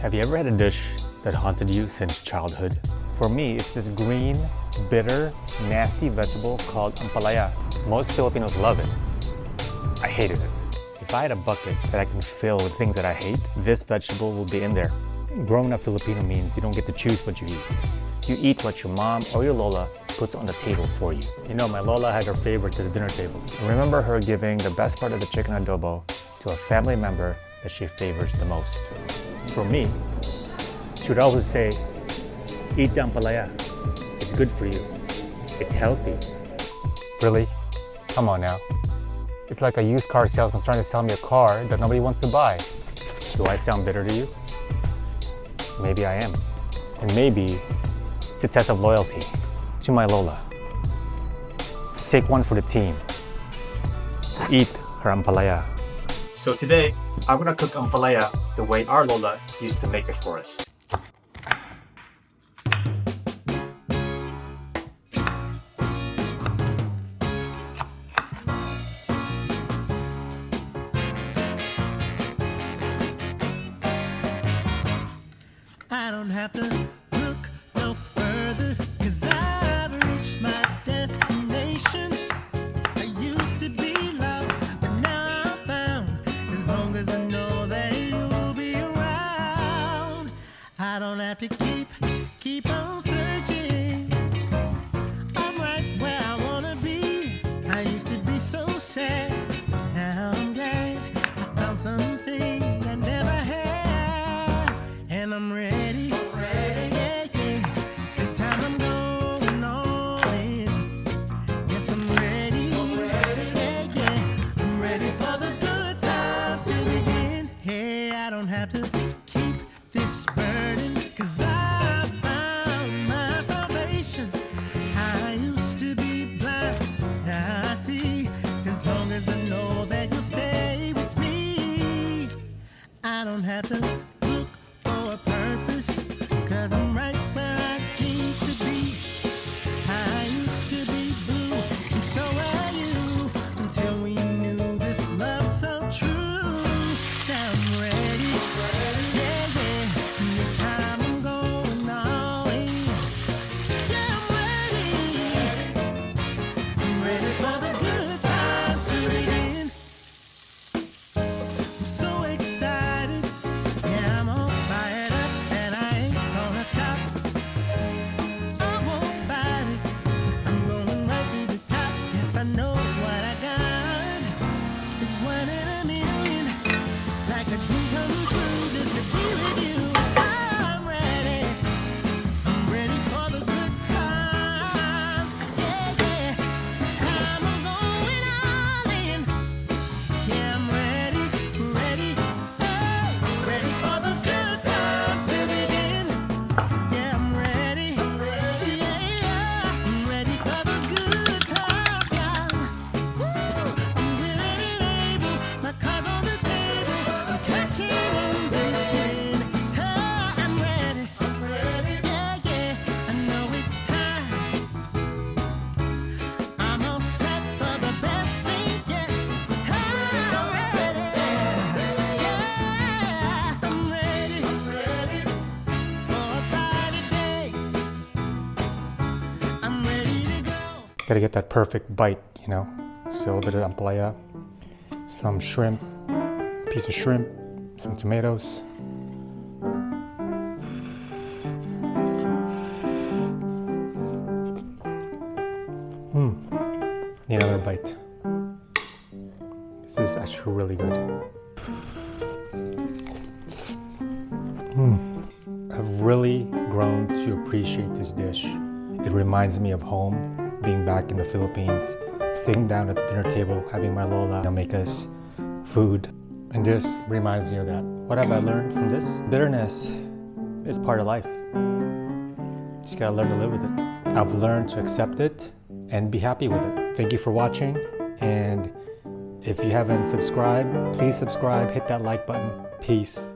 Have you ever had a dish that haunted you since childhood? For me, it's this green, bitter, nasty vegetable called Ampalaya. Most Filipinos love it. I hated it. If I had a bucket that I can fill with things that I hate, this vegetable will be in there. Growing up Filipino means you don't get to choose what you eat. You eat what your mom or your lola puts on the table for you. You know, my lola had her favorites at the dinner table. I remember her giving the best part of the chicken adobo to a family member that she favors the most. For me, she would always say, eat the Ampalaya. It's good for you. It's healthy. Really? Come on now. It's like a used car salesman trying to sell me a car that nobody wants to buy. Do I sound bitter to you? Maybe I am. And maybe it's a test of loyalty to my lola. Take one for the team. Eat her Ampalaya. So today, I'm gonna cook Ampalaya the way our lola used to make it for us. I don't have to look no further, 'cause I've reached my destination. I used to be lost, but now I'm found. As long as I know that you'll be around, I don't have to keep on searching. I'm right where I wanna be. I used to be so sad, now I'm glad I found something I never had, and I'm ready. Have to keep this burden, 'cause I found my salvation. I used to be blind, now I see. As long as I know that you'll stay with me, I don't have to look for a purpose, 'cause I'm right where I need to be. I used to be blue, and so are you, until we knew this love so true. Now I'm ready. Gotta get that perfect bite, you know. So a little bit of Ampalaya, some shrimp, piece of shrimp, some tomatoes. Need another bite. This is actually really good. I've really grown to appreciate this dish. It reminds me of home. Being back in the Philippines, sitting down at the dinner table, having my lola make us food. And this reminds me of that. What have I learned from this? Bitterness is part of life. Just gotta learn to live with it. I've learned to accept it and be happy with it. Thank you for watching. And if you haven't subscribed, please subscribe, hit that like button. Peace.